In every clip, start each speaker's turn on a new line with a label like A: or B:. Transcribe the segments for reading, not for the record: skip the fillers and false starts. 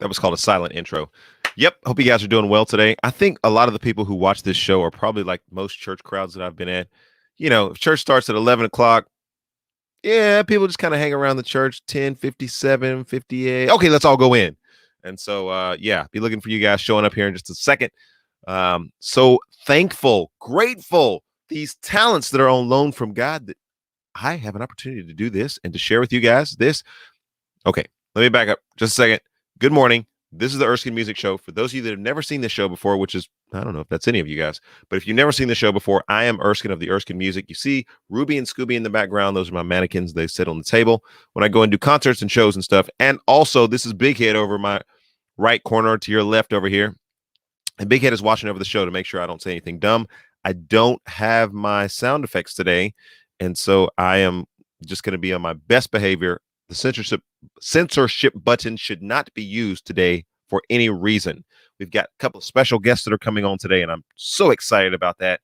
A: That was called a silent intro. Yep. Hope you guys are doing well today. I think a lot of the people who watch this show are probably like most church crowds that I've been at. You know, if church starts at 11 o'clock, yeah, people just kind of hang around the church 10:57, 58. Okay, let's all go in. And so, yeah, be looking for you guys showing up here in just a second. So thankful, grateful, these talents that are on loan from God that I have an opportunity to do this and to share with you guys this. Okay, let me back up just a second. Good morning. This is the Erskin Music Show. For those of you that have never seen this show before, which is, I don't know if that's any of you guys, but if you've never seen the show before, I am Erskin of the Erskin Music. You see Ruby and Scooby in the background. Those are my mannequins. They sit on the table when I go and do concerts and shows and stuff. And also, this is Big Head over my right corner to your left over here. And Big Head is watching over the show to make sure I don't say anything dumb. I don't have my sound effects today. And so I am just going to be on my best behavior. The censorship button should not be used today for any reason. We've got a couple of special guests that are coming on today, and I'm so excited about that.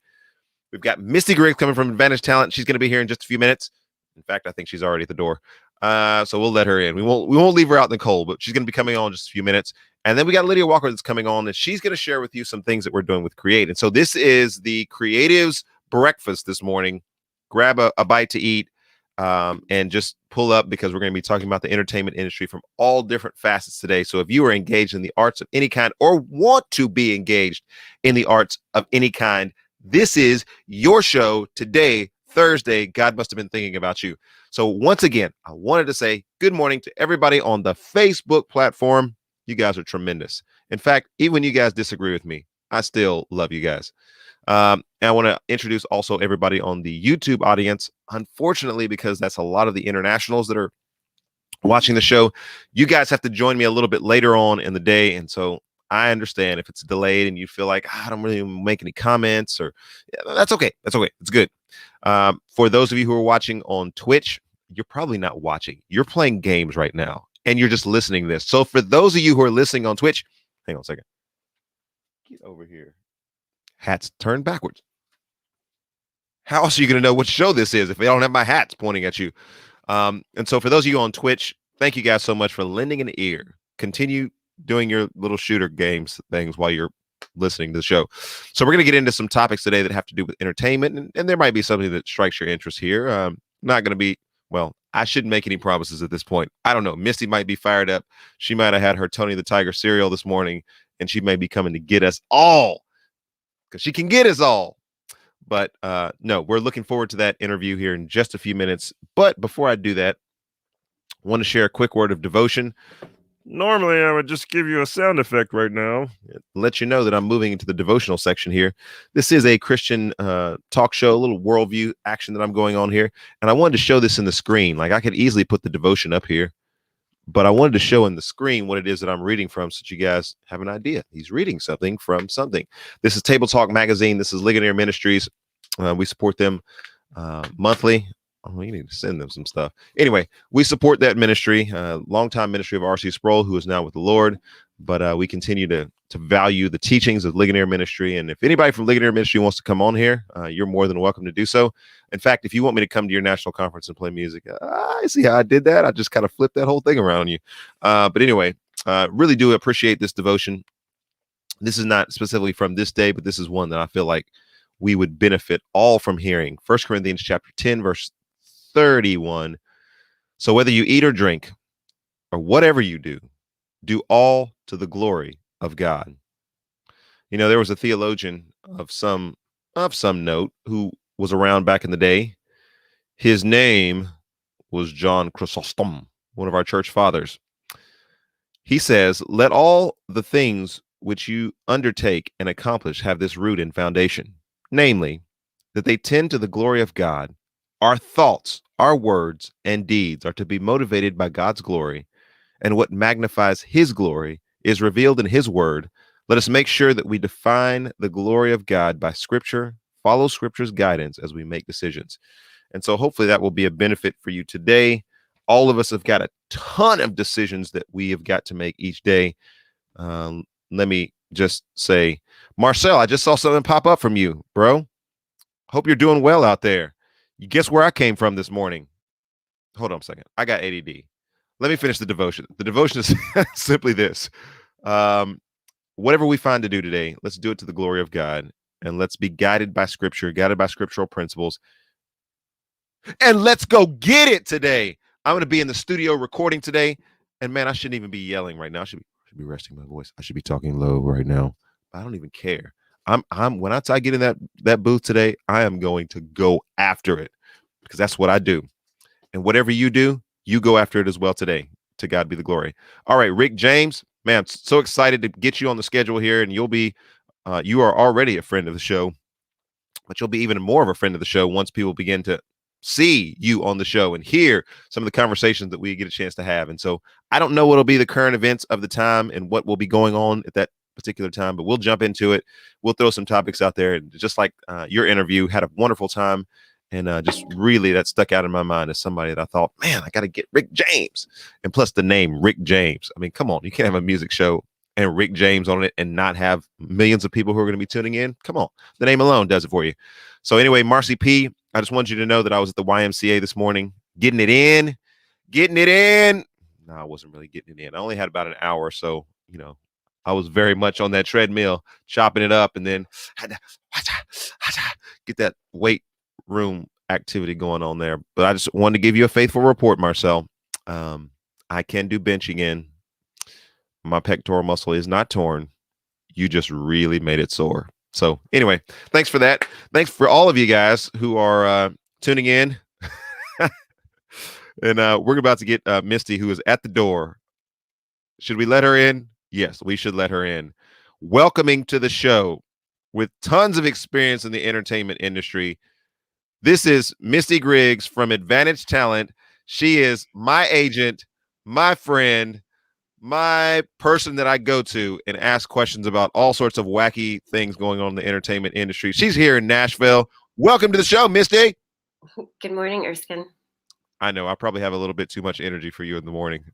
A: We've got Misty Griggs coming from Advantage Talent. She's going to be here in just a few minutes. In fact, I think she's already at the door. So we'll let her in. We won't leave her out in the cold, but she's going to be coming on in just a few minutes. And then we got Lydia Walker that's coming on, and she's going to share with you some things that we're doing with Create. And so this is the Creatives Breakfast this morning. Grab a bite to eat. And just pull up because we're going to be talking about the entertainment industry from all different facets today. So if you are engaged in the arts of any kind or want to be engaged in the arts of any kind, this is your show today, Thursday. God must have been thinking about you. So once again, I wanted to say good morning to everybody on the Facebook platform. You guys are tremendous. In fact, even when you guys disagree with me, I still love you guys. And I want to introduce also everybody on the YouTube audience. Unfortunately, because that's a lot of the internationals that are watching the show, you guys have to join me a little bit later on in the day. And so I understand if it's delayed and you feel like I don't really make any comments or that's okay. That's okay. It's good. For those of you who are watching on Twitch, you're probably not watching. You're playing games right now and you're just listening to this. So for those of you who are listening on Twitch, hang on a second. Get over here. Hats turned backwards. How else are you going to know what show this is if they don't have my hats pointing at you? And so for those of you on Twitch, thank you guys so much for lending an ear. Continue doing your little shooter games things while you're listening to the show. So we're going to get into some topics today that have to do with entertainment. And there might be something that strikes your interest here. Not going to be, well, I shouldn't make any promises at this point. I don't know. Misty might be fired up. She might have had her Tony the Tiger cereal this morning, and she may be coming to get us all. Because she can get us all. But no, we're looking forward to that interview here in just a few minutes. But before I do that, I want to share a quick word of devotion. Normally, I would just give you a sound effect right now, let you know that I'm moving into the devotional section here. This is a Christian talk show, a little worldview action that I'm going on here. And I wanted to show this in the screen. Like I could easily put the devotion up here. But I wanted to show in the screen what it is that I'm reading from so that you guys have an idea. He's reading something from something. This is Table Talk Magazine. This is Ligonier Ministries. We support them monthly. Oh, you need to send them some stuff. Anyway, we support that ministry, longtime ministry of R.C. Sproul, who is now with the Lord. But we continue to value the teachings of Ligonier Ministry. And if anybody from Ligonier Ministry wants to come on here, you're more than welcome to do so. In fact, if you want me to come to your national conference and play music, I see how I did that. I just kind of flipped that whole thing around on you. But anyway, really do appreciate this devotion. This is not specifically from this day, but this is one that I feel like we would benefit all from hearing. 1 Corinthians chapter 10, verse 31. So whether you eat or drink or whatever you do all to the glory of God. You know, there was a theologian of some note who was around back in the day. His name was John Chrysostom, one of our church fathers. He says, let all the things which you undertake and accomplish have this root and foundation, namely, that they tend to the glory of God. Our thoughts, our words, and deeds are to be motivated by God's glory, and what magnifies his glory is revealed in his word. Let us make sure that we define the glory of God by scripture, follow scripture's guidance as we make decisions. And so hopefully that will be a benefit for you today. All of us have got a ton of decisions that we have got to make each day. Let me just say, Marcel, I just saw something pop up from you, bro. Hope you're doing well out there. You guess where I came from this morning? Hold on a second. I got ADD. let me finish the devotion. The devotion is simply this. Um, whatever we find to do today, let's do it to the glory of God. And let's be guided by scripture, guided by scriptural principles. And let's go get it today. I'm going to be in the studio recording today. And man, I shouldn't even be yelling right now. I should be resting my voice. I should be talking low right now. I don't even care. I'm when I get in that booth today, I am going to go after it because that's what I do. And whatever you do, you go after it as well today. To God be the glory. All right, Rick James, man, I'm so excited to get you on the schedule here, and you are already a friend of the show, but you'll be even more of a friend of the show once people begin to see you on the show and hear some of the conversations that we get a chance to have. And so I don't know what'll be the current events of the time and what will be going on at that particular time, but we'll jump into it. We'll throw some topics out there. And just like your interview, had a wonderful time. And just really that stuck out in my mind as somebody that I thought, man, I got to get Rick James. And plus the name Rick James. I mean, come on, you can't have a music show and Rick James on it and not have millions of people who are going to be tuning in. Come on. The name alone does it for you. So anyway, Marcy P., I just want you to know that I was at the YMCA this morning, getting it in. No, I wasn't really getting it in. I only had about an hour. So, I was very much on that treadmill, chopping it up, and then had to get that weight room activity going on there. But I just wanted to give you a faithful report, Marcel. I can do bench again. My pectoral muscle is not torn. You just really made it sore. So anyway, thanks for that. Thanks for all of you guys who are tuning in. And we're about to get Misty, who is at the door. Should we let her in? Yes, we should let her in. Welcoming to the show with tons of experience in the entertainment industry. This is Misty Griggs from Advantage Talent. She is my agent, my friend, my person that I go to and ask questions about all sorts of wacky things going on in the entertainment industry. She's here in Nashville. Welcome to the show, Misty.
B: Good morning, Erskin.
A: I know I probably have a little bit too much energy for you in the morning.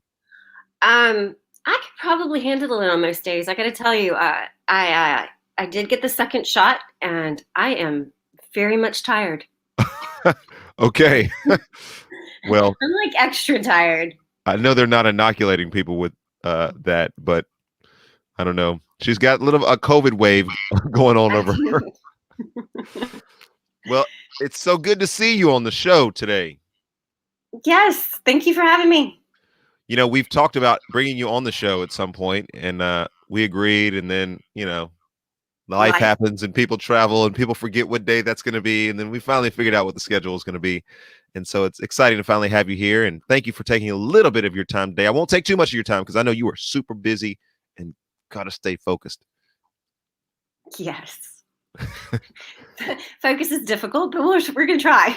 B: I could probably handle it on most days. I got to tell you, I did get the second shot, and I am very much tired.
A: Okay. Well,
B: I'm like extra tired.
A: I know they're not inoculating people with that, but I don't know. She's got a COVID wave going on over her. Well, it's so good to see you on the show today.
B: Yes, thank you for having me.
A: We've talked about bringing you on the show at some point, and we agreed, and then, life happens and people travel and people forget what day that's going to be. And then we finally figured out what the schedule is going to be. And so it's exciting to finally have you here. And thank you for taking a little bit of your time today. I won't take too much of your time because I know you are super busy and got to stay focused.
B: Yes. Focus is difficult, but we're going to try.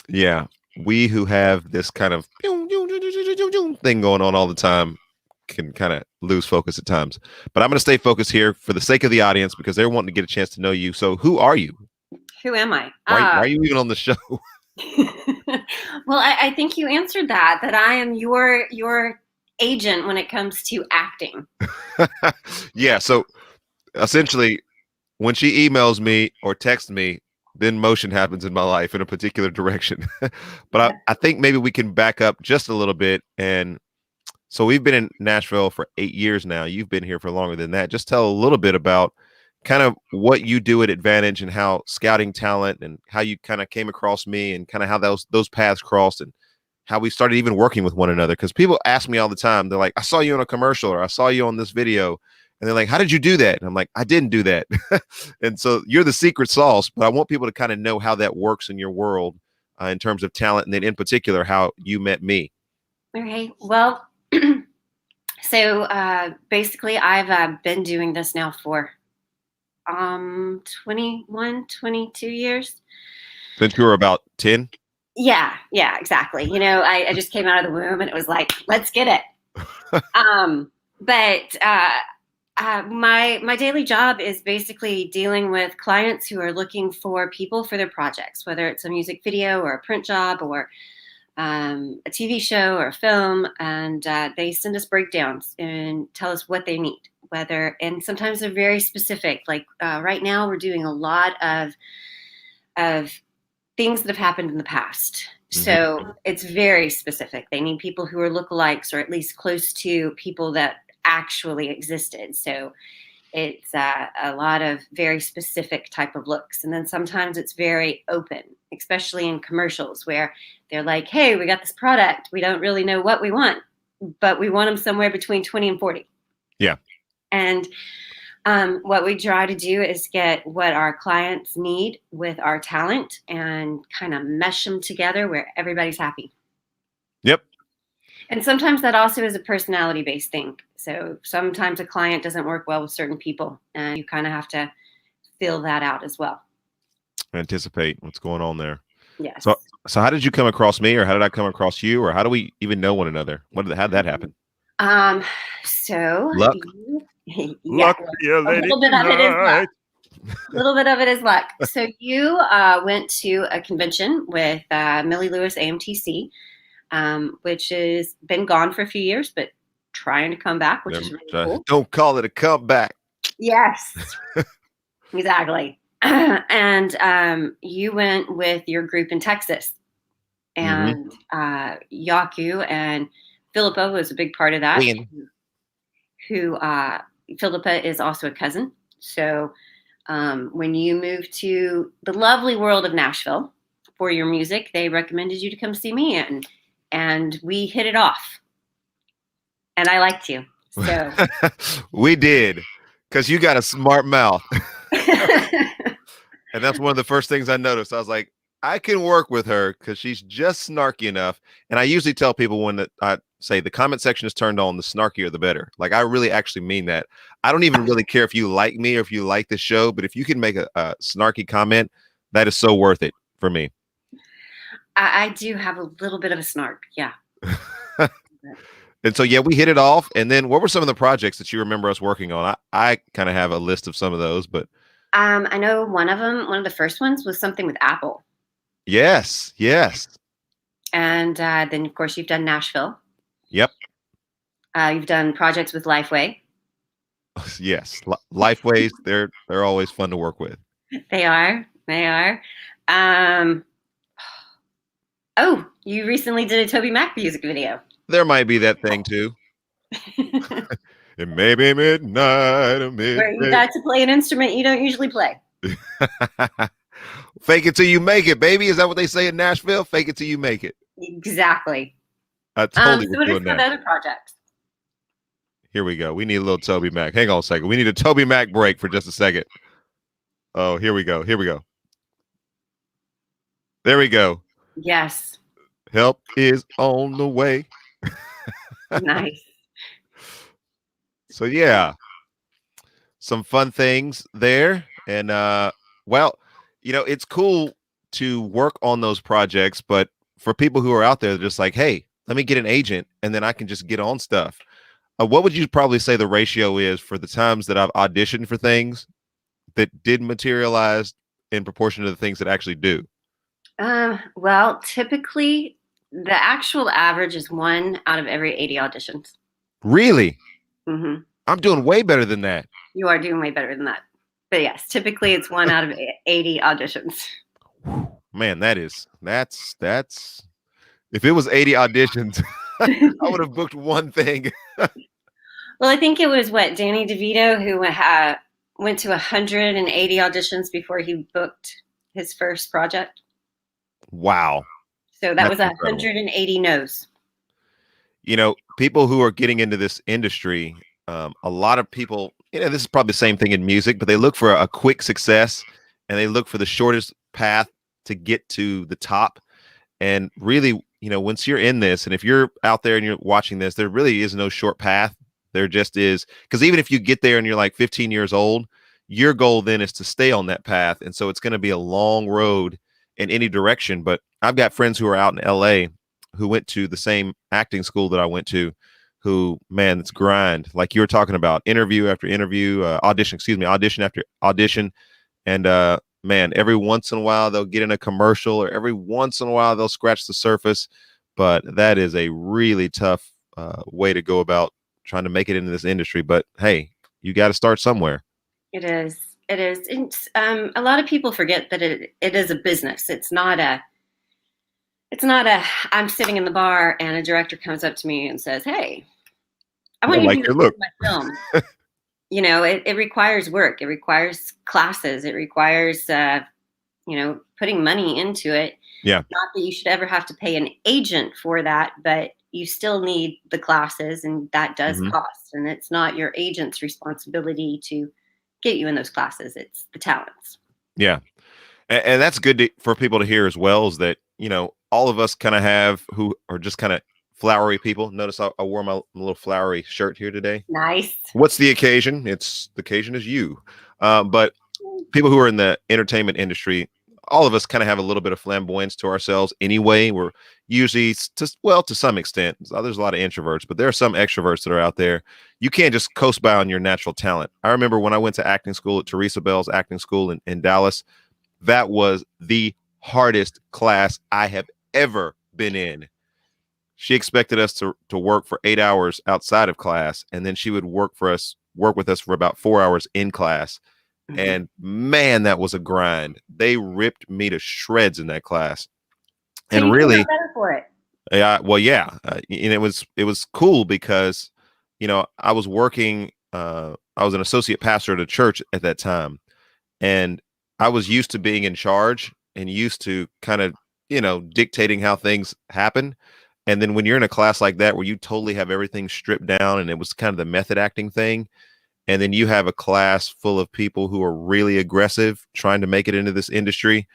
A: Yeah. We who have this kind of thing going on all the time can kind of lose focus at times. But I'm going to stay focused here for the sake of the audience because they're wanting to get a chance to know you. So who are you?
B: Who am I?
A: Why are you even on the show?
B: Well, I think you answered that I am your agent when it comes to acting.
A: Yeah. So essentially, when she emails me or texts me, then motion happens in my life in a particular direction. But I think maybe we can back up just a little bit. And so we've been in Nashville for 8 years now. You've been here for longer than that. Just tell a little bit about kind of what you do at Advantage and how scouting talent and how you kind of came across me and kind of how those paths crossed and how we started even working with one another. Because people ask me all the time, they're like, I saw you on a commercial or I saw you on this video. And they're like, how did you do that? And I'm like, I didn't do that. And so you're the secret sauce, but I want people to kind of know how that works in your world in terms of talent. And then in particular, how you met me.
B: Okay. Well, so basically I've been doing this now for 21, 22 years.
A: Since you were about 10?
B: Yeah, exactly. I just came out of the womb and it was like, let's get it. But my daily job is basically dealing with clients who are looking for people for their projects, whether it's a music video or a print job or a TV show or a film, and they send us breakdowns and tell us what they need. And sometimes they're very specific. Like right now, we're doing a lot of things that have happened in the past.
A: Mhm.
B: So it's very specific. They need people who are lookalikes or at least close to people that actually existed. So it's a lot of very specific type of looks. And then sometimes it's very open, especially in commercials where they're like, hey, we got this product. We don't really know what we want, but we want them somewhere between 20 and 40.
A: Yeah.
B: And what we try to do is get what our clients need with our talent and kind of mesh them together where everybody's happy.
A: Yep.
B: And sometimes that also is a personality-based thing. So sometimes a client doesn't work well with certain people, and you kind of have to fill that out as well.
A: Anticipate what's going on there.
B: Yes.
A: So how did you come across me, or how did I come across you, or how do we even know one another? How did that happen?
B: So
A: Luck.
B: yeah,
A: Luck, yeah,
B: a little bit of it is luck. A little bit of it is luck. So you went to a convention with Millie Lewis AMTC, which has been gone for a few years, but trying to come back, which is really cool.
A: Don't call it a comeback.
B: Yes, exactly. And you went with your group in Texas, and Yaku and Philippa was a big part of that. Who Philippa is also a cousin. So when you moved to the lovely world of Nashville for your music, they recommended you to come see me, and we hit it off. And I liked you. So
A: we did, because you got a smart mouth. And that's one of the first things I noticed. I was like, I can work with her because she's just snarky enough. And I usually tell people when I say the comment section is turned on, the snarkier the better. Like, I really actually mean that. I don't even really care if you like me or if you like the show, but if you can make a snarky comment, that is so worth it for me.
B: I do have a little bit of a snark. Yeah.
A: And so, yeah, we hit it off. And then what were some of the projects that you remember us working on? I kind of have a list of some of those, but.
B: I know one of the first ones was something with Apple.
A: Yes.
B: And then, of course, you've done Nashville.
A: Yep.
B: You've done projects with Lifeway.
A: Yes. Lifeways, they're always fun to work with.
B: They are. Oh, you recently did a Toby Mac music video.
A: There might be that thing too. It may be midnight or midday.
B: Where you got to play an instrument you don't usually play.
A: Fake it till you make it, baby. Is that what they say in Nashville? Fake it till you make it.
B: Exactly.
A: I totally
B: so what are some other projects?
A: Here we go. We need a little Toby Mac. Hang on a second. We need a Toby Mac break for just a second. Oh, here we go. There we go.
B: Yes.
A: Help is on the way.
B: Nice.
A: So yeah, some fun things there. And well, it's cool to work on those projects, but for people who are out there, they're just like, hey, let me get an agent and then I can just get on stuff. What would you probably say the ratio is for the times that I've auditioned for things that did materialize in proportion to the things that actually do?
B: Well, typically the actual average is 1 out of every 80 auditions.
A: Really?
B: Mm-hmm.
A: I'm doing way better than that.
B: You are doing way better than that. But yes, typically it's 1 out of 80 auditions.
A: Man, that's if it was 80 auditions, I would have booked one thing.
B: Well, I think it was Danny DeVito who went to 180 auditions before he booked his first project.
A: Wow.
B: So that was 180 no's.
A: People who are getting into this industry, a lot of people, this is probably the same thing in music, but they look for a quick success and they look for the shortest path to get to the top. And really, once you're in this, and if you're out there and you're watching this, there really is no short path. There just is, because even if you get there and you're like 15 years old, your goal then is to stay on that path. And so it's going to be a long road in any direction. But I've got friends who are out in LA who went to the same acting school that I went to, who, man, it's grind. Like you were talking about, interview after interview, audition after audition. And man, every once in a while they'll get in a commercial, or every once in a while they'll scratch the surface. But that is a really tough way to go about trying to make it into this industry. But hey, you got to start somewhere.
B: It is. It is. A lot of people forget that it is a business. It's not a I'm sitting in the bar and a director comes up to me and says, "Hey, I
A: I
B: want you to
A: like
B: do
A: your
B: this
A: look.
B: in my film." It requires work. It requires classes. It requires putting money into it.
A: Yeah.
B: Not that you should ever have to pay an agent for that, but you still need the classes, and that does
A: Hmm.
B: cost. And it's not your agent's responsibility to get you in those classes. It's the talents.
A: Yeah. And that's good for people to hear as well, is that, all of us kind of have who are just kind of flowery people. Notice I wore my little flowery shirt here today.
B: Nice.
A: What's the occasion? The occasion is you. But people who are in the entertainment industry, all of us kind of have a little bit of flamboyance to ourselves anyway. We're usually to some extent. There's a lot of introverts, but there are some extroverts that are out there. You can't just coast by on your natural talent. I remember when I went to acting school at Teresa Bell's acting school in Dallas, that was the hardest class I have ever been in. She expected us to work for 8 hours outside of class, and then she would work with us for about 4 hours in class.
B: Mhm.
A: And man, that was a grind. They ripped me to shreds in that class.
B: So
A: And
B: you came out
A: really,
B: better for it.
A: yeah, well, yeah, and it was cool because, I was working. I was an associate pastor at a church at that time, and I was used to being in charge and used to kind of, dictating how things happen. And then when you're in a class like that where you totally have everything stripped down, and it was kind of the method acting thing, and then you have a class full of people who are really aggressive trying to make it into this industry.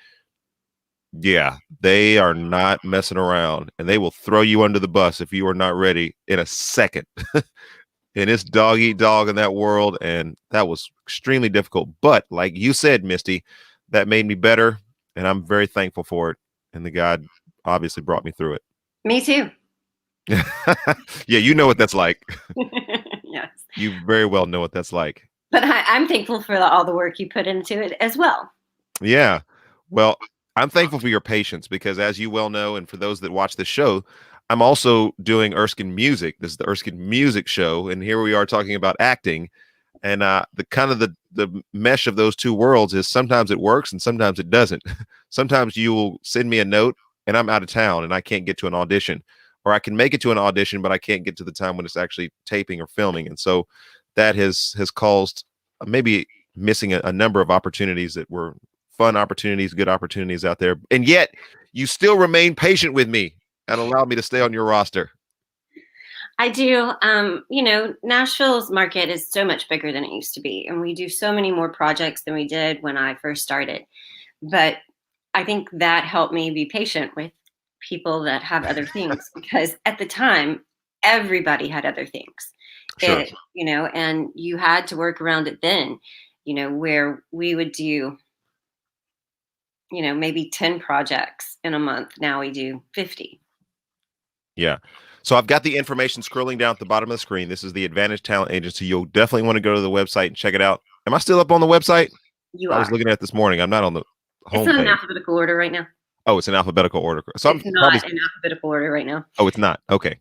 A: Yeah, they are not messing around, and they will throw you under the bus if you are not ready in a second. And it's dog eat dog in that world, and that was extremely difficult. But like you said, Misty, that made me better, and I'm very thankful for it. And the God obviously brought me through
B: Me too.
A: it. Yeah, you know what that's like.
B: Yes.
A: You very well know what that's like.
B: But I'm thankful for all the work you put into it as well.
A: Yeah. Well, I'm thankful for your patience because, as you well know, and for those that watch the show, I'm also doing Erskine Music. This is the Erskine Music Show, and here we are talking about acting. And the kind of the mesh of those two worlds is sometimes it works and sometimes it doesn't. Sometimes you will send me a note and I'm out of town and I can't get to an audition, or I can make it to an audition but I can't get to the time when it's actually taping or filming. And so that has caused maybe missing a number of opportunities that were fun opportunities, good opportunities out there. And yet you still remain patient with me and allowed me to stay on your roster.
B: I do. Nashville's market is so much bigger than it used to be, and we do so many more projects than we did when I first started. But I think that helped me be patient with people that have other things, because at the time, everybody had other things.
A: Sure.
B: And you had to work around it then, where we would do, maybe 10 projects in a month. Now we do 50.
A: Yeah. So I've got the information scrolling down at the bottom of the screen. This is the Advantage Talent Agency. You'll definitely want to go to the website and check it out. Am I still up on the website?
B: You
A: I was
B: are.
A: looking at it this morning. I'm not on the
B: It's not in
A: homepage.
B: alphabetical order right now.
A: Oh, it's in alphabetical order. So I'm
B: It's
A: probably.
B: not in alphabetical order right now.
A: Oh, it's not. Okay.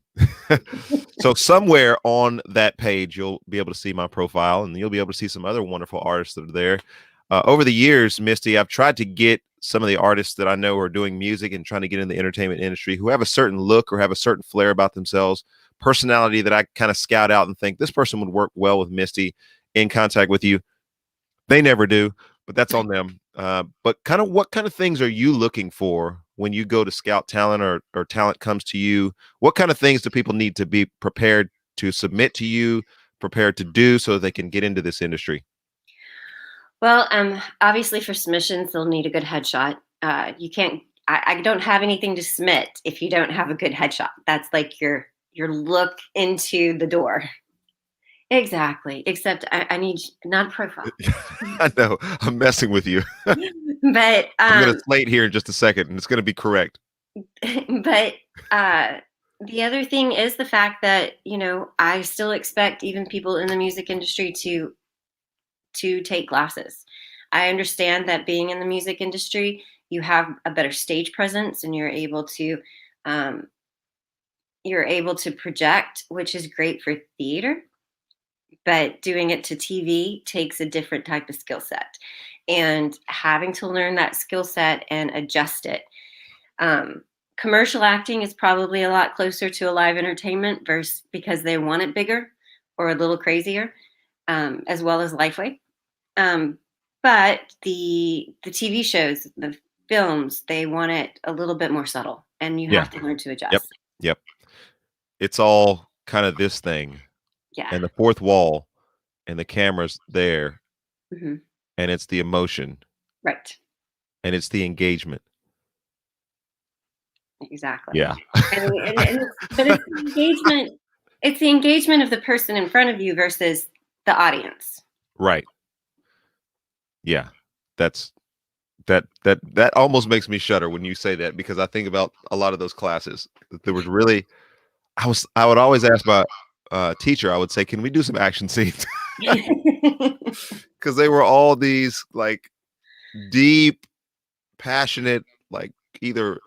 A: So somewhere on that page, you'll be able to see my profile, and you'll be able to see some other wonderful artists that are there. Over the years, Misty, I've tried to get some of the artists that I know are doing music and trying to get in the entertainment industry who have a certain look or have a certain flair about themselves, personality that I kind of scout out and think this person would work well with Misty, in contact with you. They never do, but that's on them. But what kind of things are you looking for when you go to scout talent, or talent comes to you? What kind of things do people need to be prepared to submit to you, prepared to do so they can get into this industry?
B: Well, obviously for submissions, they'll need a good headshot. You can't. I don't have anything to submit if you don't have a good headshot. That's like your look into the door. Exactly. Except I need not a profile.
A: I know I'm messing with you.
B: But
A: I'm going to slate here in just a second, and it's going to be correct.
B: but the other thing is the fact that I still expect even people in the music industry to take classes. I understand that being in the music industry, you have a better stage presence and um, you're able to project, which is great for theater. but doing it to TV takes a different type of skill set, and having to learn that skill set and adjust it. Commercial acting is probably a lot closer to a live entertainment versus because they want it bigger or a little crazier, as well as Lifeway. But the TV shows, the films, they want it a little bit more subtle, and you have to learn to adjust.
A: Yep. It's all kind of this thing,
B: Yeah.
A: and the fourth wall, and the camera's there,
B: Mm-hmm.
A: and it's the emotion,
B: Right.
A: and it's the engagement.
B: Exactly.
A: Yeah.
B: But it's the engagement. It's the engagement of the person in front of you versus the audience.
A: Right. Yeah. That almost makes me shudder when you say that, because I think about a lot of those classes. There was really, I would always ask my teacher, I would say, can we do some action scenes? Because they were all these like deep, passionate, like either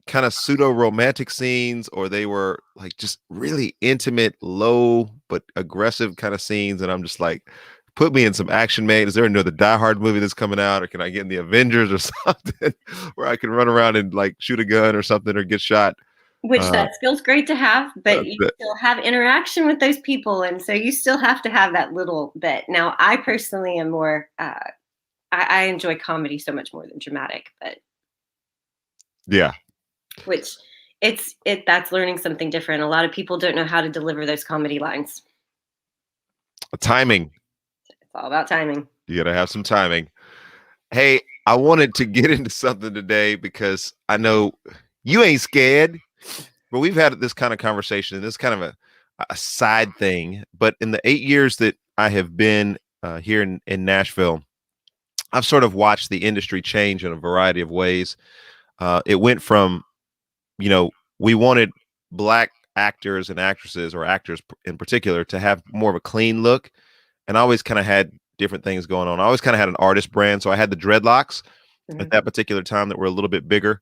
A: kind of pseudo romantic scenes, or they were like just really intimate, low but aggressive kind of scenes. And I'm just like, put me in some action, man. Is there another Die Hard movie that's coming out, or can I get in the Avengers or something where I can run around and like shoot a gun or something or get shot?
B: Which that skill's great to have, but you still have interaction with those people, and so you still have to have that little bit. Now, I personally am more. I enjoy comedy so much more than dramatic, but
A: yeah,
B: which that's learning something different. A lot of people don't know how to deliver those comedy lines.
A: Timing.
B: It's all about timing.
A: You gotta have some timing. Hey, I wanted to get into something today because I know you ain't scared, but we've had this kind of conversation, and this kind of a side thing. But in the 8 years that I have been here in Nashville, I've sort of watched the industry change in a variety of ways. It went from, we wanted Black actors and actresses, or actors in particular, to have more of a clean look. And I always kind of had different things going on. I always kind of had an artist brand. So I had the dreadlocks at that particular time that were a little bit bigger.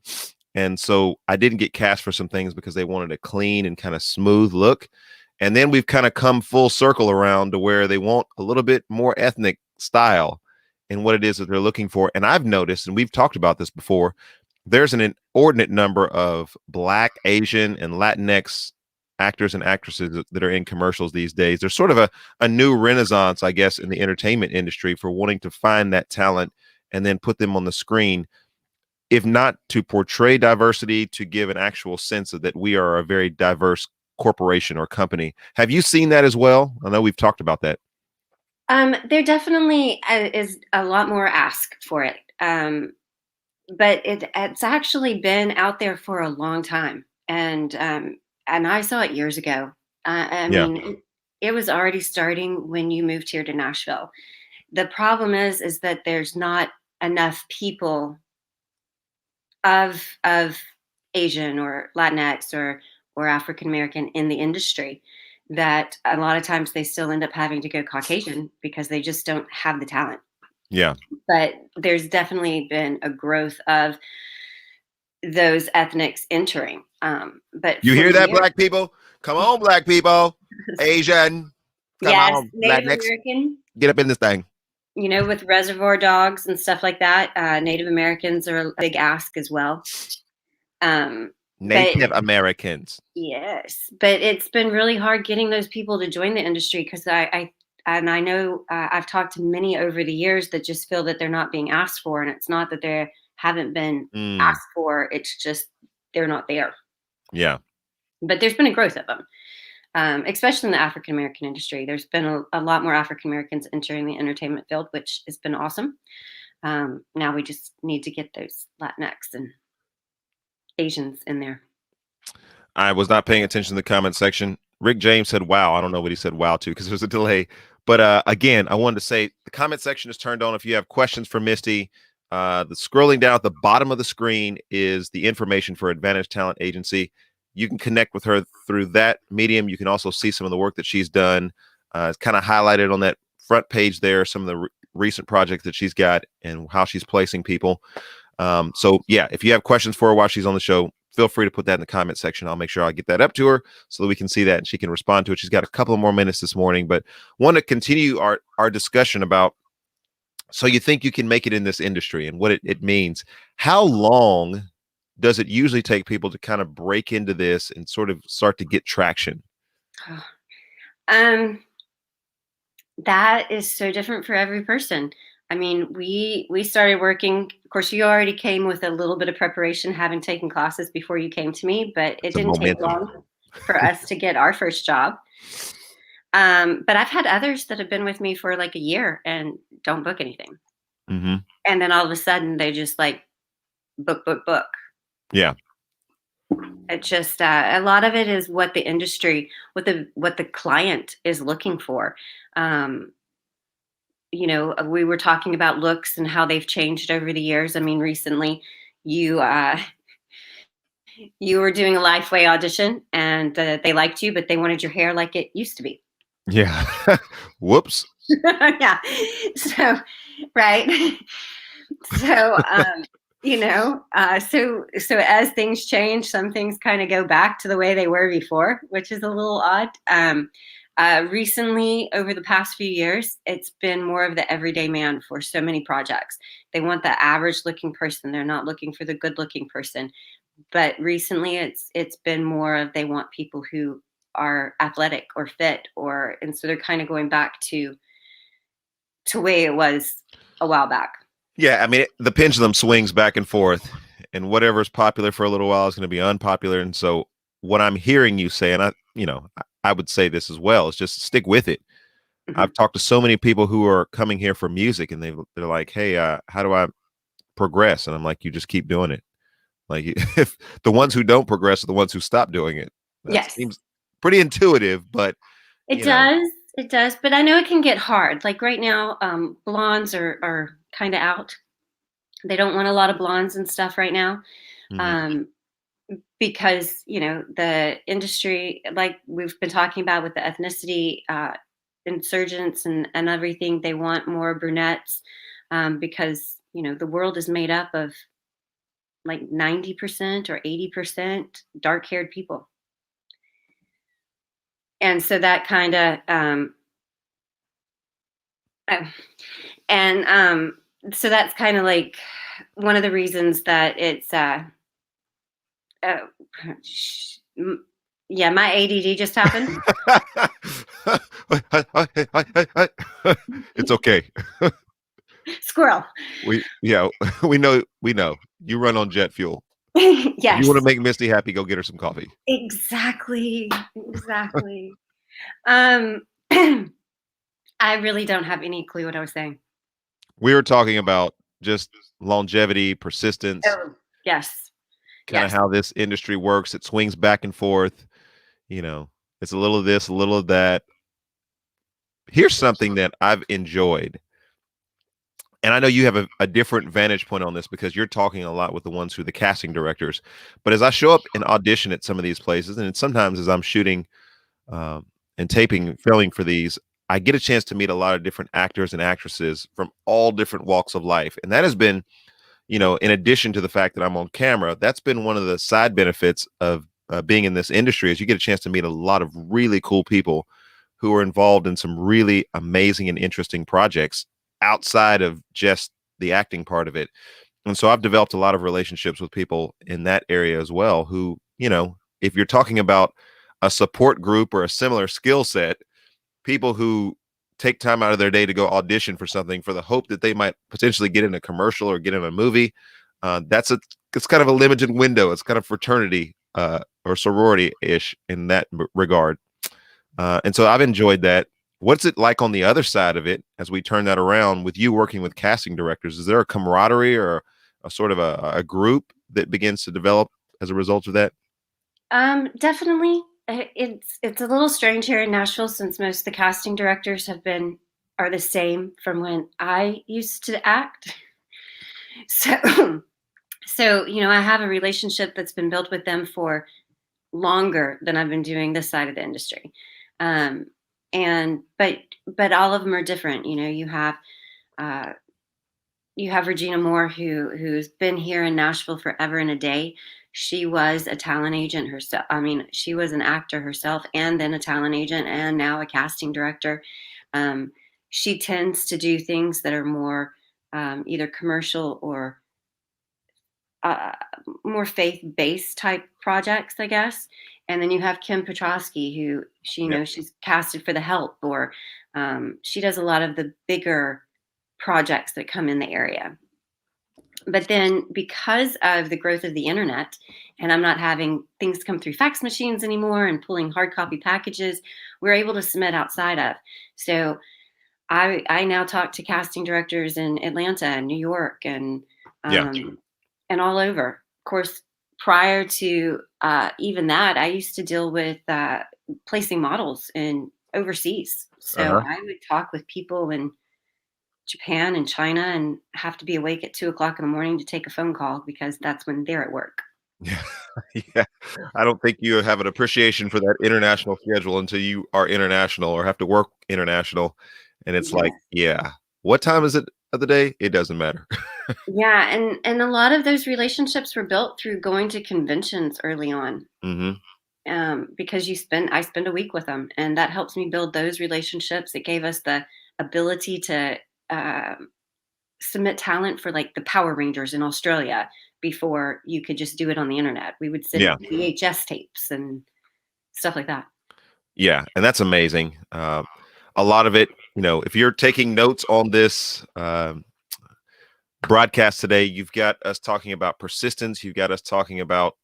A: And so I didn't get cast for some things because they wanted a clean and kind of smooth look. And then we've kind of come full circle around to where they want a little bit more ethnic style in what it is that they're looking for. And I've noticed, and we've talked about this before, there's an inordinate number of Black, Asian, and Latinx actors and actresses that are in commercials these days. There's sort of a new renaissance, I guess, in the entertainment industry for wanting to find that talent and then put them on the screen, if not to portray diversity, to give an actual sense of that we are a very diverse corporation or company. Have you seen that as well? I know we've talked about that.
B: There definitely is a lot more ask for it. But it's actually been out there for a long time. And I saw it years ago. I mean, it was already starting when you moved here to Nashville. The problem is that there's not enough people of Asian or Latinx or African American in the industry, that a lot of times they still end up having to go Caucasian because they just don't have the talent.
A: Yeah.
B: But there's definitely been a growth of those ethnics entering. But
A: you hear that, Black people? Come on, Black people. Asian. Come on,
B: Native
A: Latinx.
B: American.
A: Get up in this thing.
B: With Reservoir Dogs and stuff like that, Native Americans are a big ask as well.
A: Native Americans.
B: Yes, but it's been really hard getting those people to join the industry, because I know I've talked to many over the years that just feel that they're not being asked for, and it's not that they haven't been asked for, it's just they're not there.
A: Yeah.
B: But there's been a growth of them, especially in the African American industry. There's been a lot more African Americans entering the entertainment field, which has been awesome. Now we just need to get those Latinx and Asians in there.
A: I was not paying attention to the comment section. Rick James said, wow. I don't know what he said wow to because there's a delay. But again, I wanted to say the comment section is turned on. If you have questions for Misty, the scrolling down at the bottom of the screen is the information for Advantage Talent Agency. You can connect with her through that medium. You can also see some of the work that she's done. It's kind of highlighted on that front page there, some of the recent projects that she's got and how she's placing people. So yeah, if you have questions for her while she's on the show, feel free to put that in the comment section. I'll make sure I get that up to her so that we can see that and she can respond to it. She's got a couple of more minutes this morning, but want to continue our discussion about, so you think you can make it in this industry and what it means. How long does it usually take people to kind of break into this and sort of start to get traction?
B: That is so different for every person. I mean, we started working. Of course, you already came with a little bit of preparation, having taken classes before you came to me, but it
A: It's a
B: didn't take
A: momentum.
B: long for us to get our first job. But I've had others that have been with me for like a year and don't book anything.
A: Mm-hmm.
B: And then all of a sudden they just like book, book, book.
A: Yeah.
B: It's just a lot of it is what the industry, what the client is looking for. We were talking about looks and how they've changed over the years. I mean, recently you you were doing a Lifeway audition and they liked you, but they wanted your hair like it used to be.
A: Yeah. Whoops.
B: Yeah. So, right. So, so as things change, some things kind of go back to the way they were before, which is a little odd. Recently, over the past few years, it's been more of the everyday man for so many projects. They want the average looking person. They're not looking for the good looking person. But recently it's been more of they want people who are athletic or fit, and so they're kind of going back to way it was a while back.
A: Yeah, I mean, the pendulum swings back and forth, and whatever's popular for a little while is going to be unpopular. And so, what I'm hearing you say, and I would say this as well, is just stick with it.
B: Mhm.
A: I've talked to so many people who are coming here for music, and they're like, "Hey, how do I progress?" And I'm like, "You just keep doing it." Like, if the ones who don't progress are the ones who stop doing it. That
B: Yes,
A: seems pretty intuitive, but
B: it does. It does, but I know it can get hard. Like right now, blondes are kind of out. They don't want a lot of blondes and stuff right now.
A: mhm.
B: Um, because the industry, like we've been talking about with the ethnicity insurgents and everything, they want more brunettes because the world is made up of like 90% or 80% dark haired people, and so that kind of uh, and so that's kind of like one of the reasons that it's uh, yeah, my ADD just happened.
A: It's okay.
B: Squirrel.
A: Yeah, we know. You run on jet fuel. If you want to
B: Yes,
A: make Misty happy, go get her some coffee.
B: exactly. I really don't have any clue what I was saying.
A: We were talking about just longevity, persistence,
B: Oh, yes,
A: kind of
B: yes.
A: how this industry works. It swings back and forth. It's a little of this, a little of that. Here's something that I've enjoyed. And I know you have a different vantage point on this because you're talking a lot with the ones who are the casting directors. But as I show up and audition at some of these places, and sometimes as I'm shooting and taping, filming for these, I get a chance to meet a lot of different actors and actresses from all different walks of life. And that has been, in addition to the fact that I'm on camera, that's been one of the side benefits of being in this industry is you get a chance to meet a lot of really cool people who are involved in some really amazing and interesting projects outside of just the acting part of it. And so I've developed a lot of relationships with people in that area as well who, if you're talking about a support group or a similar skill set, people who take time out of their day to go audition for something for the hope that they might potentially get in a commercial or get in a movie. It's kind of a limited window. It's kind of fraternity or sorority ish in that regard. And so I've enjoyed that. What's it like on the other side of it as we turn that around with you working with casting directors? Is there a camaraderie or a sort of a group that begins to develop as a result of that?
B: Definitely. It's a little strange here in Nashville since most of the casting directors are the same from when I used to act. So I have a relationship that's been built with them for longer than I've been doing this side of the industry. Um, and but all of them are different. Uh, you have Regina Moore who's been here in Nashville forever and a day. She was a talent agent herself. I mean, she was an actor herself, and then a talent agent, and now a casting director. Um, she tends to do things that are more either commercial or uh, more faith-based type projects, I guess. And then you have Kim Petrosky, who
A: Yeah.
B: she's casted for The Help, or she does a lot of the bigger projects that come in the area. But then, because of the growth of the internet, and I'm not having things come through fax machines anymore and pulling hard copy packages, we're able to submit outside of. So I now talk to casting directors in Atlanta and New York
A: Yeah.
B: um, and all over. Of course, prior to even that, I used to deal with placing models in overseas. So
A: Uh-huh.
B: I would talk with people in Japan and China and have to be awake at 2 o'clock in the morning to take a phone call because that's when they're at work.
A: Yeah. Yeah. I don't think you have an appreciation for that international schedule until you are international or have to work international. And it's like,
B: Yes.
A: yeah, what time is it of the day? It doesn't matter.
B: Yeah, and a lot of those relationships were built through going to conventions early on.
A: Hmm.
B: Because I spend a week with them, and that helps me build those relationships. It gave us the ability to um submit talent for like the Power Rangers in Australia before you could just do it on the internet. We would
A: Yeah.
B: send VHS tapes and stuff like that.
A: Yeah. And that's amazing. A lot of it, if you're taking notes on this broadcast today, you've got us talking about persistence. You've got us talking about,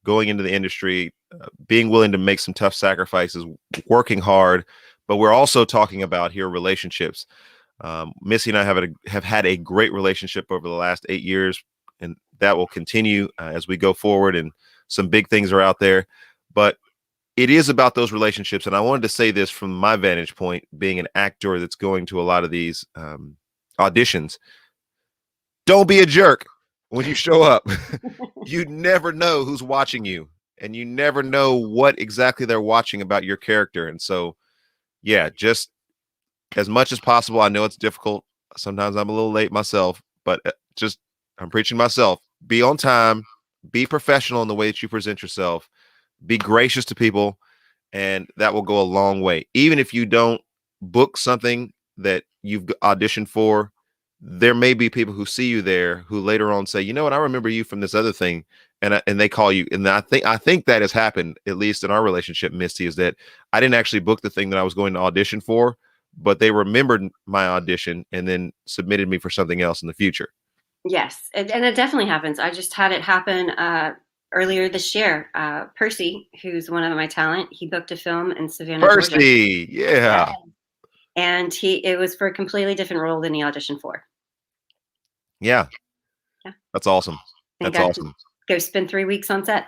A: going into the industry, being willing to make some tough sacrifices, working hard. But we're also talking about here relationships. Missy and I have had a great relationship over the last 8 years, and that will continue as we go forward. And some big things are out there, but it is about those relationships. And I wanted to say this from my vantage point, being an actor that's going to a lot of these auditions. Don't be a jerk when you show up. You never know who's watching you, and you never know what exactly they're watching about your character. And so, yeah, just as much as possible. I know it's difficult. Sometimes I'm a little late myself, but just I'm preaching myself. Be on time, be professional in the way that you present yourself, be gracious to people, and that will go a long way. Even if you don't book something that you've auditioned for, there may be people who see you there who later on say, you know what, I remember you from this other thing, and they call you. And I think that has happened, at least in our relationship, Misty, is that I didn't actually book the thing that I was going to audition for, but they remembered my audition and then submitted me for something else in the future.
B: Yes, and it definitely happens. I just had it happen earlier this year. Percy, who's one of my talent, he booked a film in Savannah, Georgia.
A: Percy,
B: Yeah.
A: yeah,
B: And it was for a completely different role than he auditioned for.
A: yeah,
B: Yeah.
A: that's awesome.
B: And
A: That's
B: got to
A: awesome.
B: go spend 3 weeks on set.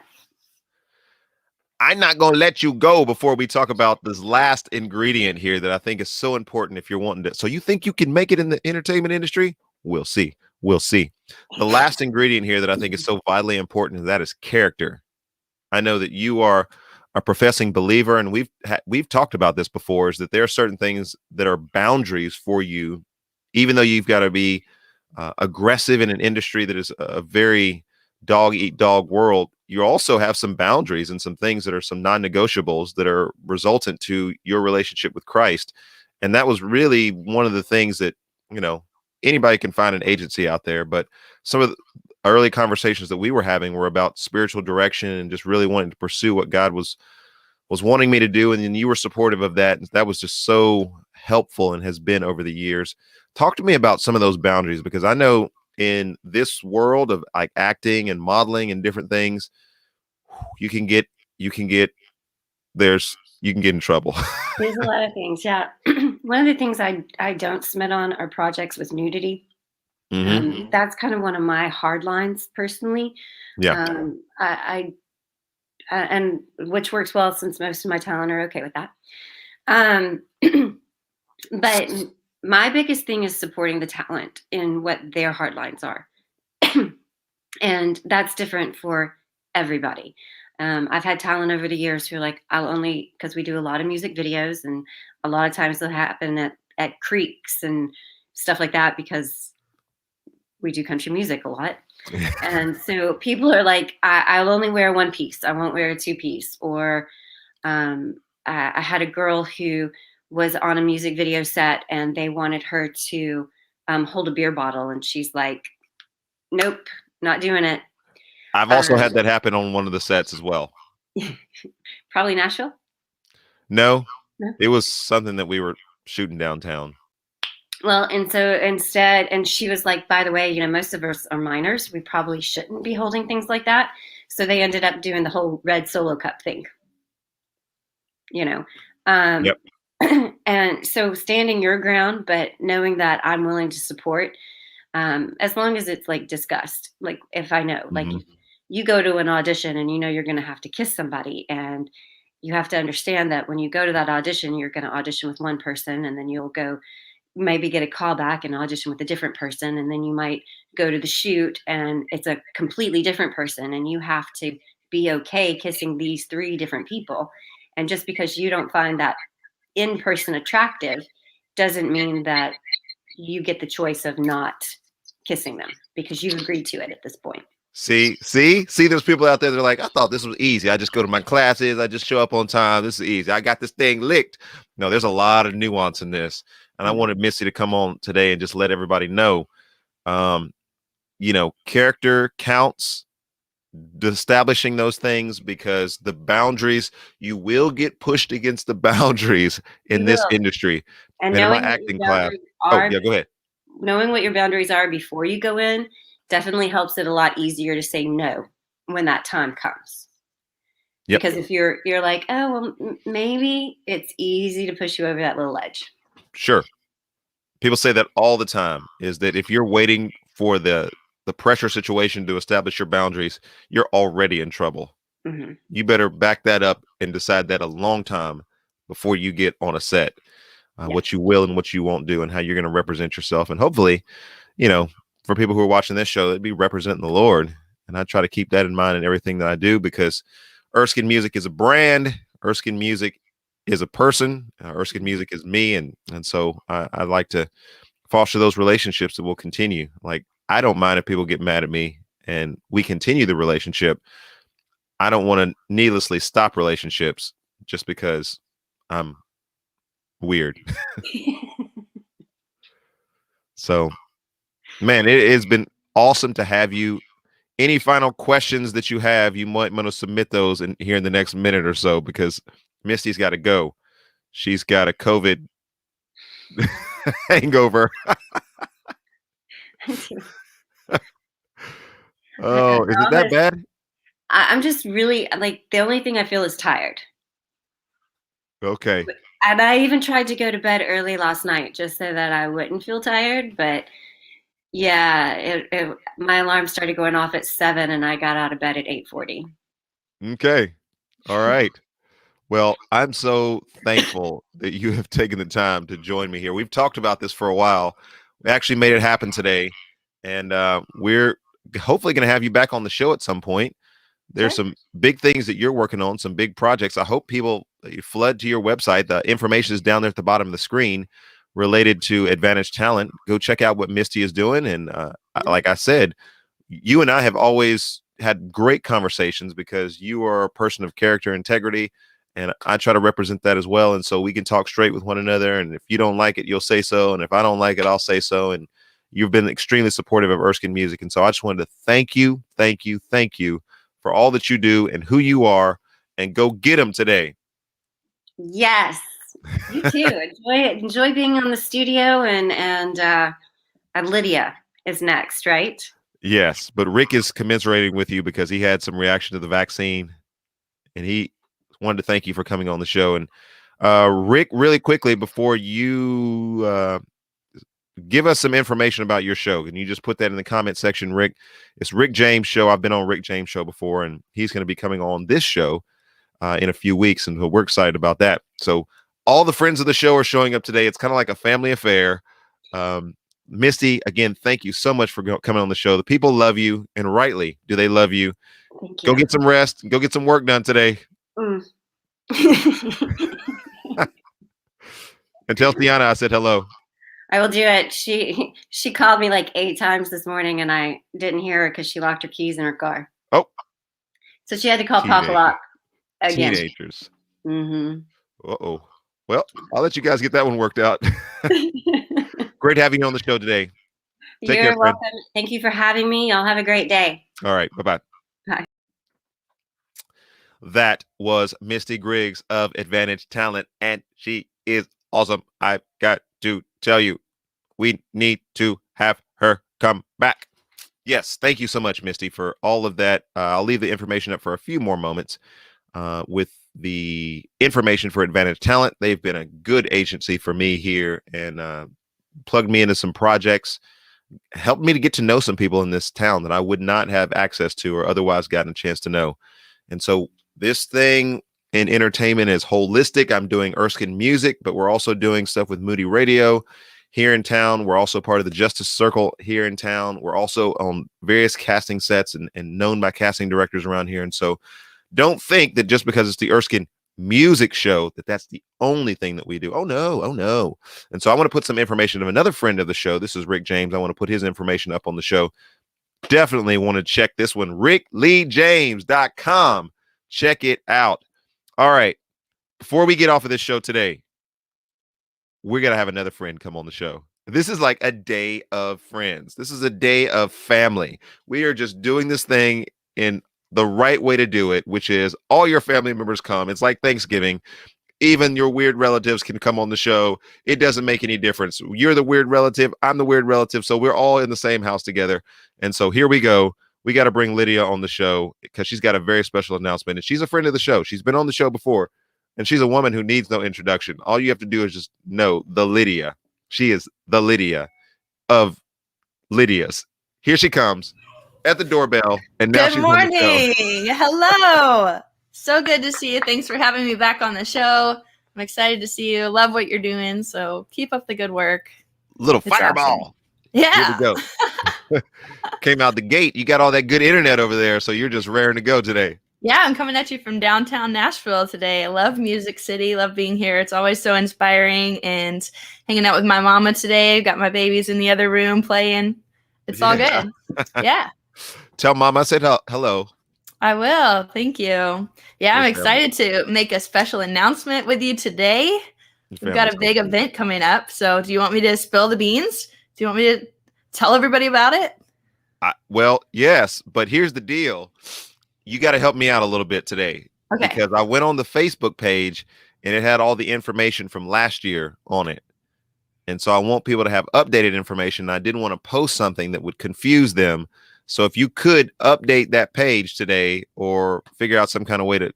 A: I'm not going to let you go before we talk about this last ingredient here that I think is so important if you're wanting to. So you think you can make it in the entertainment industry? We'll see. We'll see. The last ingredient here that I think is so vitally important, and that is character. I know that you are a professing believer, and we've talked about this before, is that there are certain things that are boundaries for you, even though you've got to be aggressive in an industry that is a very dog eat dog world. You also have some boundaries and some things that are some non-negotiables that are resultant to your relationship with Christ. And that was really one of the things that, you know, anybody can find an agency out there, but some of the early conversations that we were having were about spiritual direction and just really wanting to pursue what God was wanting me to do. And then you were supportive of that. And that was just so helpful and has been over the years. Talk to me about some of those boundaries, because I know in this world of like acting and modeling and different things, you can get, you can get, you can get in trouble.
B: There's a lot of things. Yeah. One of the things I don't submit on are projects with nudity.
A: Hmm.
B: That's kind of one of my hard lines personally.
A: Yeah.
B: And which works well since most of my talent are okay with that. Um, but my biggest thing is supporting the talent in what their hard lines are. And that's different for everybody. I've had talent over the years who are like, I'll only, because we do a lot of music videos, and a lot of times they'll happen at creeks and stuff like that, because we do country music a lot. And so people are like, I'll only wear one piece. I won't wear a two piece. Or I had a girl who was on a music video set and they wanted her to hold a beer bottle. And she's like, nope, not doing it.
A: I've also had that happen on one of the sets as well.
B: Probably Nashville?
A: No,
B: No?
A: it was something that we were shooting downtown.
B: Well, and so instead, and she was like, by the way, you know, most of us are minors. We probably shouldn't be holding things like that. So they ended up doing the whole red Solo cup thing, you know.
A: Yep.
B: And so standing your ground, but knowing that I'm willing to support, as long as it's like discussed. Like if I know, like if you go to an audition and you know you're going to have to kiss somebody, and you have to understand that when you go to that audition, you're going to audition with one person, and then you'll go maybe get a call back and audition with a different person, and then you might go to the shoot and it's a completely different person, and you have to be okay kissing these three different people. And just because you don't find that in person attractive doesn't mean that you get the choice of not kissing them, because you've agreed to it at this point.
A: See, there's people out there that are like, I thought this was easy. I just go to my classes. I just show up on time. This is easy. I got this thing licked. No, there's a lot of nuance in this. And I wanted Misty to come on today and just let everybody know, you know, character counts, establishing those things, because the boundaries, you will get pushed against the boundaries in this industry.
B: And
A: in my acting class. Oh, yeah, go ahead.
B: Knowing what your boundaries are before you go in definitely helps it a lot easier to say no when that time comes. Yep. Because if you're like, oh, well, maybe, it's easy to push you over that little ledge.
A: Sure. People say that all the time, is that if you're waiting for the pressure situation to establish your boundaries, you're already in trouble. You better back that up and decide that a long time before you get on a set, what you will and what you won't do, and how you're going to represent yourself. And hopefully, you know, for people who are watching this show, they'd be representing the Lord. And I try to keep that in mind in everything that I do, because Erskin Music is a brand. Erskin Music is a person. Erskin Music is me. And so I like to foster those relationships that will continue. Like, I don't mind if people get mad at me and we continue the relationship. I don't want to needlessly stop relationships just because I'm weird. So, man, it has been awesome to have you. Any final questions that you have, you might want to submit those here in the next minute or so, because Misty's got to go. She's got a COVID hangover. Oh, is it that bad?
B: I'm just really, like, the only thing I feel is tired.
A: Okay.
B: And I even tried to go to bed early last night just so that I wouldn't feel tired. But yeah, my alarm started going off at 7 and I got out of bed at 8:40.
A: Okay. All right. Well, I'm so thankful that you have taken the time to join me here. We've talked about this for a while. We actually made it happen today. And we're hopefully going to have you back on the show at some point. There's some big things that you're working on, some big projects. I hope people flood to your website. The information is down there at the bottom of the screen related to Advantage Talent. Go check out what Misty is doing. And like I said, you and I have always had great conversations, because you are a person of character, integrity, and I try to represent that as well. And so we can talk straight with one another. And if you don't like it, you'll say so. And if I don't like it, I'll say so. And you've been extremely supportive of Erskin Music. And so I just wanted to thank you for all that you do and who you are, and go get them today.
B: Yes, you too. Enjoy being on the studio, and Lydia is next, right?
A: Yes, but Rick is commiserating with you because he had some reaction to the vaccine, and he wanted to thank you for coming on the show. And Rick, really quickly, before you give us some information about your show, can you just put that in the comment section, Rick? It's Rick James Show. I've been on Rick James Show before, and he's going to be coming on this show in a few weeks, and we're excited about that. So all the friends of the show are showing up today. It's kind of like a family affair. Misty, again, thank you so much for coming on the show. The people love you, and rightly do they love you.
B: Thank you.
A: Go get some rest and go get some work done today. And tell Tiana I said hello.
B: I will do it. She called me like 8 times this morning, and I didn't hear her because she locked her keys in her car.
A: Oh,
B: So she had to call Papa
A: teenagers.
B: Lock again.
A: Teenagers.
B: Hmm.
A: Uh-oh. Well, I'll let you guys get that one worked out. Great having you on the show today. Take care,
B: You're
A: friend.
B: welcome. Thank you for having me. Y'all have a great day.
A: All right. Bye-bye.
B: Bye.
A: That was Misty Griggs of Advantage Talent, and she is awesome. I've got to tell you, we need to have her come back. Yes, thank you so much, Misty, for all of that. I'll leave the information up for a few more moments with the information for Advantage Talent. They've been a good agency for me here and plugged me into some projects, helped me to get to know some people in this town that I would not have access to or otherwise gotten a chance to know. And so this thing in entertainment is holistic. I'm doing Erskin music, but we're also doing stuff with Moody Radio here in town. We're also part of the Justice Circle here in town. We're also on various casting sets and known by casting directors around here. And so don't think that just because it's the Erskin music show that that's the only thing that we do. Oh no. And so I want to put some information of another friend of the show. This is Rick James. I want to put his information up on the show. Definitely want to check this one, rickleejames.com. Check it out. All right. Before we get off of this show today, we're going to have another friend come on the show. This is like a day of friends. This is a day of family. We are just doing this thing in the right way to do it, which is all your family members come. It's like Thanksgiving. Even your weird relatives can come on the show. It doesn't make any difference. You're the weird relative. I'm the weird relative. So we're all in the same house together. And so here we go. We got to bring Lydia on the show because she's got a very special announcement. And she's a friend of the show. She's been on the show before. And she's a woman who needs no introduction. All you have to do is just know the Lydia. She is the Lydia of Lydia's. Here she comes at the doorbell. And now
C: Good morning. Hello. So good to see you. Thanks for having me back on the show. I'm excited to see you. Love what you're doing. So keep up the good work.
A: Little
C: It's
A: fireball.
C: awesome. Yeah.
A: Here we go. Came out the gate. You got all that good internet over there. So you're just raring to go today.
C: Yeah, I'm coming at you from downtown Nashville today. I love Music City. Love being here. It's always so inspiring and hanging out with my mama today. Got my babies in the other room playing. It's all good. Yeah.
A: Tell mom I said hello.
C: I will. Thank you. Yeah, I'm excited to make a special announcement with you today. We've got a big event coming up. So do you want me to spill the beans? Do you want me to tell everybody about it?
A: Well, yes, but here's the deal. You got to help me out a little bit today.
C: Okay.
A: Because I went on the Facebook page and it had all the information from last year on it. And so I want people to have updated information. I didn't want to post something that would confuse them. So if you could update that page today or figure out some kind of way to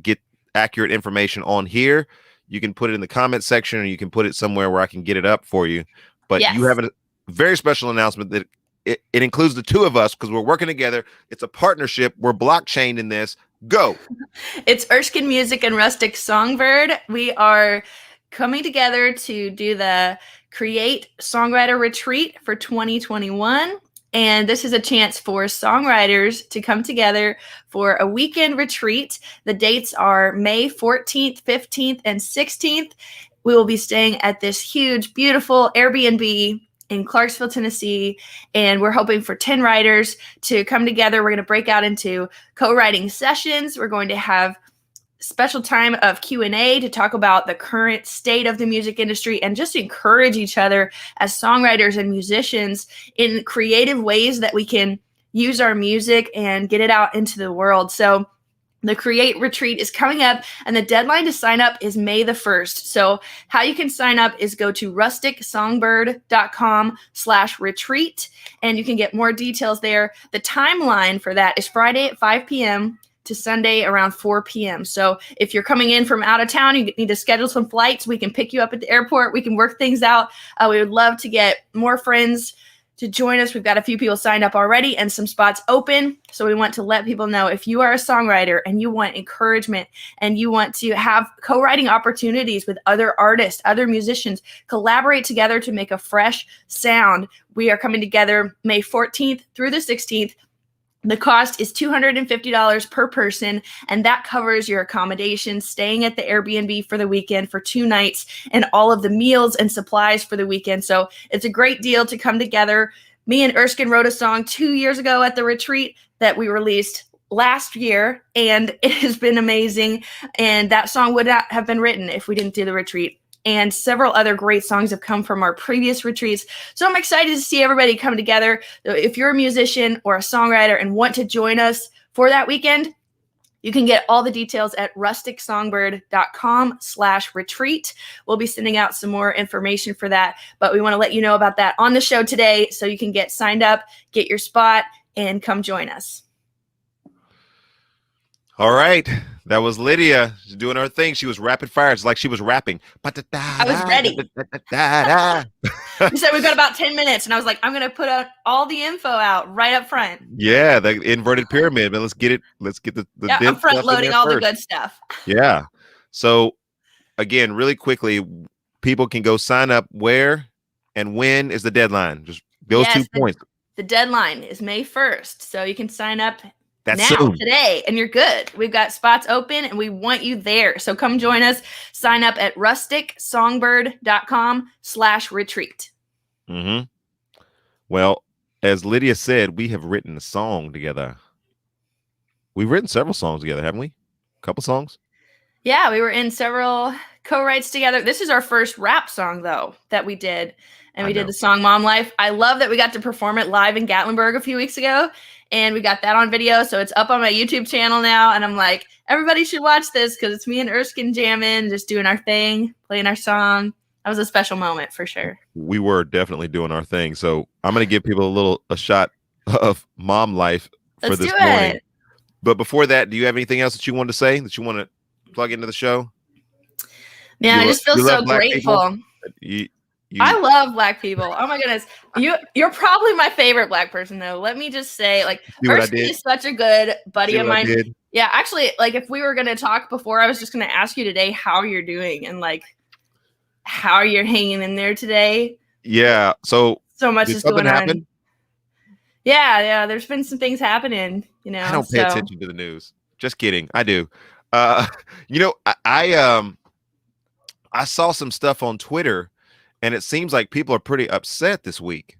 A: get accurate information on here, you can put it in the comment section or you can put it somewhere where I can get it up for you. But
C: Yes.
A: You have a very special announcement that it includes the two of us because we're working together. It's a partnership. We're blockchained in this. Go.
C: It's Erskin Music and Rustic Songbird. We are coming together to do the CreateSongwriter Retreat for 2021. And this is a chance for songwriters to come together for a weekend retreat. The dates are May 14th, 15th, and 16th. We will be staying at this huge, beautiful Airbnb in Clarksville, Tennessee, and we're hoping for 10 writers to come together. We're going to break out into co-writing sessions. We're going to have special time of Q&A to talk about the current state of the music industry and just encourage each other as songwriters and musicians in creative ways that we can use our music and get it out into the world. So the Create Retreat is coming up, and the deadline to sign up is May the 1st. So how you can sign up is go to rusticsongbird.com/retreat, and you can get more details there. The timeline for that is Friday at 5 p.m. to Sunday around 4 p.m. So if you're coming in from out of town, you need to schedule some flights. We can pick you up at the airport. We can work things out. We would love to get more friends to join us. We've got a few people signed up already and some spots open. So we want to let people know if you are a songwriter and you want encouragement and you want to have co-writing opportunities with other artists, other musicians, collaborate together to make a fresh sound. We are coming together May 14th through the 16th. The cost is $250 per person, and that covers your accommodation, staying at the Airbnb for the weekend for 2 nights, and all of the meals and supplies for the weekend. So it's a great deal to come together. Me and Erskin wrote a song 2 years ago at the retreat that we released last year, and it has been amazing. And that song would not have been written if we didn't do the retreat. And several other great songs have come from our previous retreats. So I'm excited to see everybody come together. If you're a musician or a songwriter and want to join us for that weekend, you can get all the details at rusticsongbird.com/retreat. We'll be sending out some more information for that, but we want to let you know about that on the show today so you can get signed up, get your spot, and come join us.
A: All right. That was Lydia. She's doing her thing. She was rapid fire. It's like she was rapping.
C: I was ready. You said we've got about 10 minutes, and I was like, I'm going to put out all the info out right up front.
A: Yeah, the inverted pyramid. Man, let's get it. Let's get the
C: I'm front loading all the good stuff.
A: Yeah. So, again, really quickly, people can go sign up. Where and when is the deadline? Just those 2 points.
C: The deadline is May 1st, so you can sign up
A: That's
C: now,
A: soon.
C: today, and you're good. We've got spots open, and we want you there. So come join us. Sign up at rusticsongbird.com/retreat.
A: Mm-hmm. Well, as Lydia said, we have written a song together. We've written several songs together, haven't we? A couple songs?
C: Yeah, we were in several co-writes together. This is our first rap song, though, that we did. And we did the song Mom Life. I love that we got to perform it live in Gatlinburg a few weeks ago. And we got that on video. So it's up on my YouTube channel now. And I'm like, everybody should watch this because it's me and Erskin jamming, just doing our thing, playing our song. That was a special moment for sure.
A: We were definitely doing our thing. So I'm going to give people a shot of Mom Life for this morning. But before that, do you have anything else that you want to say, that you want to plug into the show?
C: Man, I just feel so grateful. I love Black people. Oh my goodness. You're probably my favorite Black person though. Let me just say, like, Erskin is such a good buddy of mine. Yeah, actually, like if we were gonna talk before, I was just gonna ask you today how you're doing and like how you're hanging in there today.
A: Yeah. So
C: much is going on. Yeah, there's been some things happening, you know.
A: I don't pay attention to the news. Just kidding. I do. You know, I saw some stuff on Twitter. And it seems like people are pretty upset this week.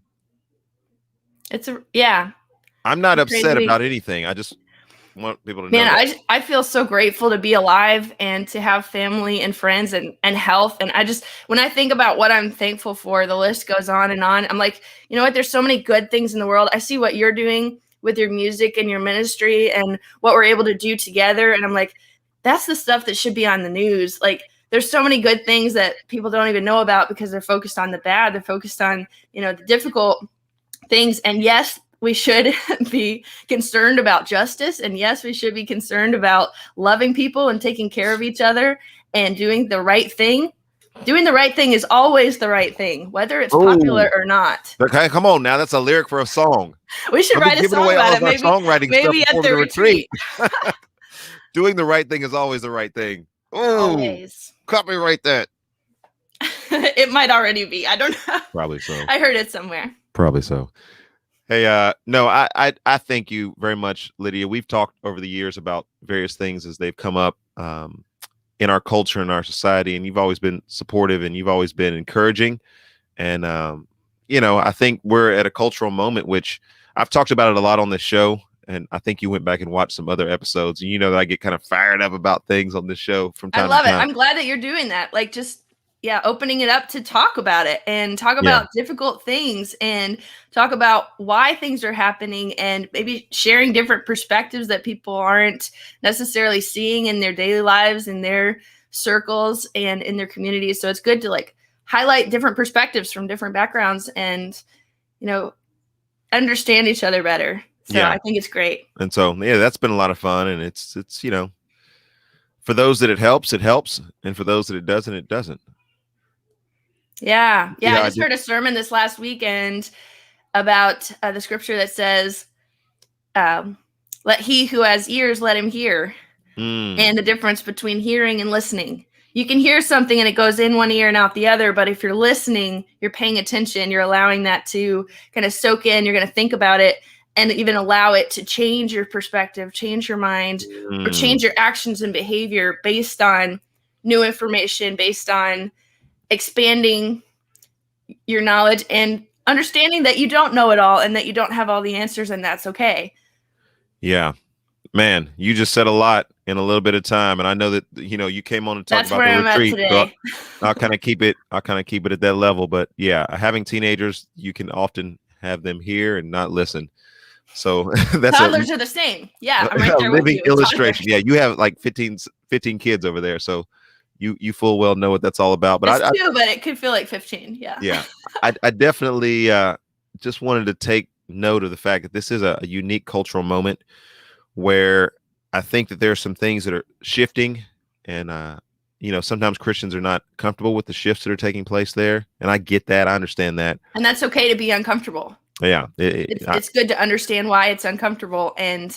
A: I'm not upset about anything. I just want people to know.
C: Man, I feel so grateful to be alive and to have family and friends and health. And when I think about what I'm thankful for, the list goes on and on. I'm like, you know what? There's so many good things in the world. I see what you're doing with your music and your ministry and what we're able to do together. And I'm like, that's the stuff that should be on the news. Like, there's so many good things that people don't even know about because they're focused on the bad. They're focused on, you know, the difficult things. And yes, we should be concerned about justice. And yes, we should be concerned about loving people and taking care of each other and doing the right thing. Doing the right thing is always the right thing, whether it's popular or not.
A: Okay, come on now. That's a lyric for a song.
C: We should write a song about it. Maybe at the retreat.
A: Doing the right thing is always the right thing.
C: Always.
A: Copyright that.
C: It might already be. I don't know.
A: Probably so.
C: I heard it somewhere.
A: Probably so. Hey, no, I thank you very much, Lydia. We've talked over the years about various things as they've come up in our culture and our society, and you've always been supportive and you've always been encouraging. And you know, I think we're at a cultural moment, which I've talked about it a lot on this show. And I think you went back and watched some other episodes. And you know that I get kind of fired up about things on this show from time to time. I love
C: it. I'm glad that you're doing that. Like, just, opening it up to talk about it and talk about difficult things and talk about why things are happening and maybe sharing different perspectives that people aren't necessarily seeing in their daily lives, in their circles, and in their communities. So it's good to like highlight different perspectives from different backgrounds and, you know, understand each other better. So I think it's great.
A: And so, that's been a lot of fun. And it's, you know, for those that it helps. And for those that it doesn't, it doesn't.
C: Yeah. I just heard a sermon this last weekend about the scripture that says, let he who has ears, let him hear. And the difference between hearing and listening. You can hear something and it goes in one ear and out the other. But if you're listening, you're paying attention, you're allowing that to kind of soak in. You're going to think about it. and even allow it to change your perspective, change your mind, or change your actions and behavior based on new information, based on expanding your knowledge and understanding that you don't know it all and that you don't have all the answers, and that's okay.
A: Yeah. Man, you just said a lot in a little bit of time, and I know that you came on to talk about the retreat. So I'll kind of keep it at that level. But yeah, having teenagers, you can often have them hear and not listen. So that's
C: toddlers are the same. Yeah, I'm right there with
A: living
C: you.
A: illustration. Yeah, you have like 15 kids over there, so you full well know what that's all about. But
C: it's two, but it could feel like 15. Yeah.
A: Yeah, I definitely just wanted to take note of the fact that this is a unique cultural moment where I think that there are some things that are shifting, and sometimes Christians are not comfortable with the shifts that are taking place there, and I get that. I understand that,
C: and that's okay to be uncomfortable.
A: Yeah,
C: it's good to understand why it's uncomfortable, and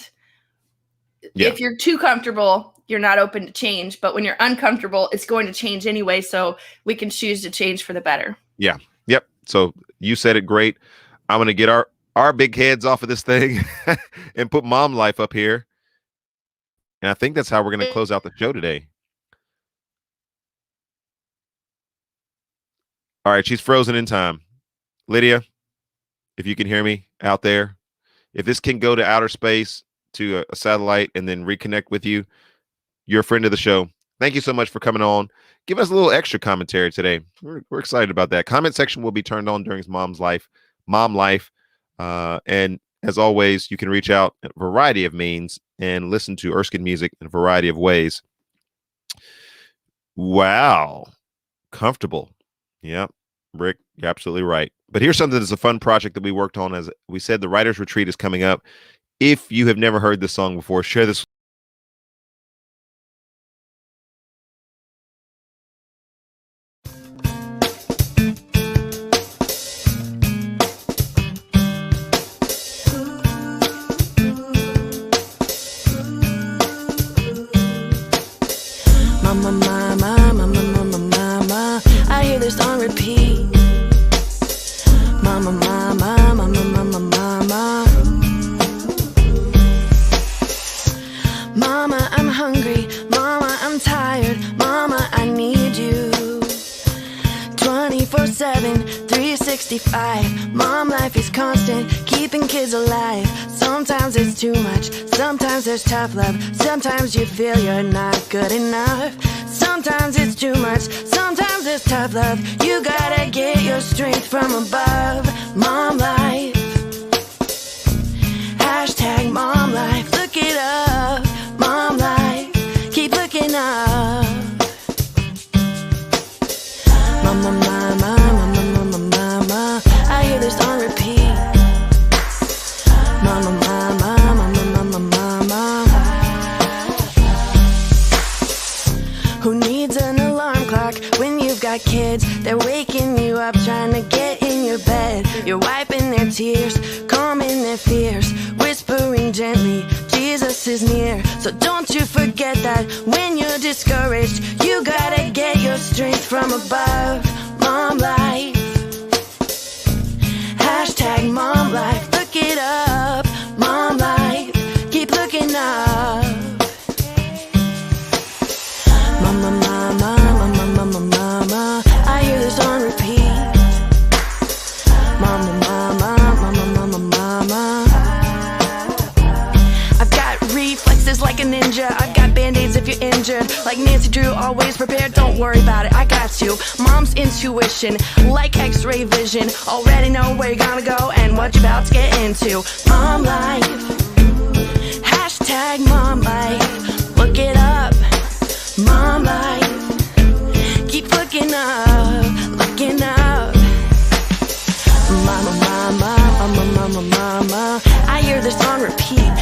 C: if you're too comfortable, you're not open to change. But when you're uncomfortable, it's going to change anyway, so we can choose to change for the better.
A: Yeah. Yep. So you said it great. I'm going to get our big heads off of this thing and put mom life up here. And I think that's how we're going to close out the show today. All right. She's frozen in time. Lydia, if you can hear me out there, if this can go to outer space to a satellite and then reconnect with you, you're a friend of the show. Thank you so much for coming on. Give us a little extra commentary today. We're excited about that. Comment section will be turned on during mom life. And as always, you can reach out at a variety of means and listen to Erskin music in a variety of ways. Wow. Comfortable. Yep. Rick, you're absolutely right. But here's something that's a fun project that we worked on. As we said, the Writers Retreat is coming up. If you have never heard this song before, share this.
D: I hear this on repeat. Mama, mama, mama, mama, mama. Mama, I'm hungry. Mama, I'm tired. Mama, I need you. 24/7, 365. Mom life is constant, keeping kids alive. Sometimes it's too much, sometimes there's tough love. Sometimes you feel you're not good enough. Sometimes it's too much, sometimes there's tough love. You gotta get your strength from above. Mom life. Hashtag mom life. Look it up. Mom life. Keep looking up. Mama, mama, mama, mama, mama. I hear this on repeat. Mama, mama, mama, mama, mama. Who needs an alarm clock when you've got kids? They're waking you up, trying to get in your bed. You're wiping their tears, calming their fears, whispering gently, Jesus is near. So don't you forget that when you're discouraged, you gotta get your strength from above. Mom life. Hashtag mom life. Look it up. Mom life. Keep looking up. Mama, mama, mama, mama, mama. I hear this on repeat. Mama, mama, mama, mama, mama. I've got reflexes like a ninja. I've got band-aids if you're injured. Like Nancy Drew, always prepared. Don't worry about it, I got you. Mom's intuition, like X-ray vision. Already know where you're gonna go and what you're about to get into. Mom life. Hashtag mom life. Look it up. Mom life. Keep looking up. Looking up. Mama, mama, mama, mama, mama. I hear this on repeat.